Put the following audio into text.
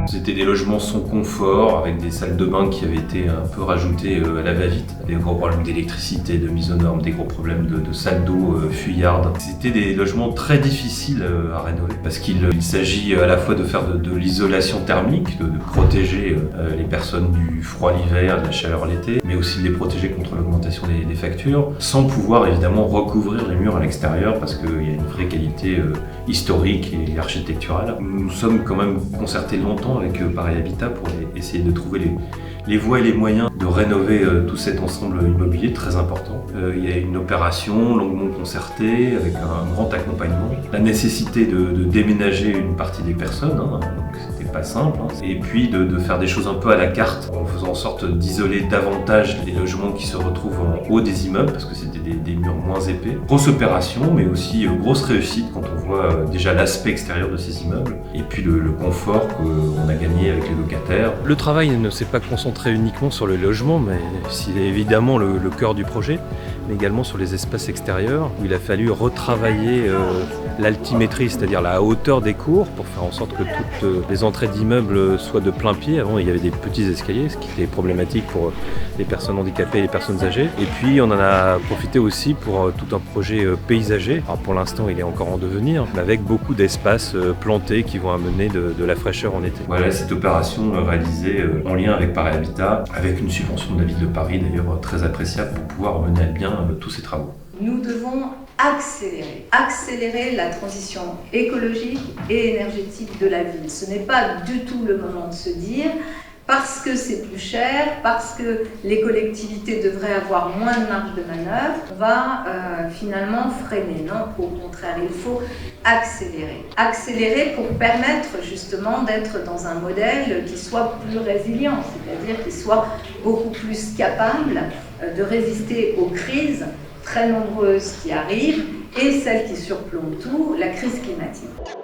C'était des logements sans confort, avec des salles de bain qui avaient été un peu rajoutées à la va-vite. Des gros problèmes d'électricité, de mise aux normes, des gros problèmes de salles d'eau fuyardes. C'était des logements très difficiles à rénover parce qu'il s'agit à la fois de faire de l'isolation thermique, de protéger les personnes du froid l'hiver, de la chaleur l'été, mais aussi de les protéger contre l'augmentation des factures, sans pouvoir évidemment recouvrir les murs à l'extérieur parce qu'il y a une vraie qualité historique et architecturale. Nous sommes quand même concertés longtemps avec Paris Habitat pour essayer de trouver les voies et les moyens de rénover tout cet ensemble immobilier très important. Il y a une opération longuement concertée avec un grand accompagnement. La nécessité de déménager une partie des personnes, donc c'était pas simple. Et puis de faire des choses un peu à la carte en faisant en sorte d'isoler davantage les logements qui se retrouvent en haut des immeubles parce que c'était des murs moins épais. Grosse opération mais aussi grosse réussite quand on voit déjà l'aspect extérieur de ces immeubles et puis le confort qu'on a gagné avec les locataires. Le travail ne s'est pas concentré uniquement sur le logement, mais c'est évidemment le cœur du projet, mais également sur les espaces extérieurs où il a fallu retravailler l'altimétrie, c'est-à-dire la hauteur des cours pour faire en sorte que toutes les entrées d'immeubles soient de plein pied. Avant, il y avait des petits escaliers, ce qui était problématique pour les personnes handicapées et les personnes âgées. Et puis, on en a profité aussi pour tout un projet paysager. Alors, pour l'instant, il est encore en devenir, mais avec beaucoup d'espaces plantés qui vont amener de la fraîcheur en été. Voilà, cette opération réalisée en lien avec Paris Habitat, avec une subvention de la ville de Paris d'ailleurs très appréciable pour pouvoir mener à bien tous ces travaux. Nous devons accélérer la transition écologique et énergétique de la ville. Ce n'est pas du tout le moment de se dire parce que c'est plus cher, parce que les collectivités devraient avoir moins de marge de manœuvre, on va finalement freiner. Non, au contraire, il faut accélérer. Accélérer pour permettre justement d'être dans un modèle qui soit plus résilient, c'est-à-dire qui soit beaucoup plus capable de résister aux crises très nombreuses qui arrivent et celle qui surplombe tout, la crise climatique.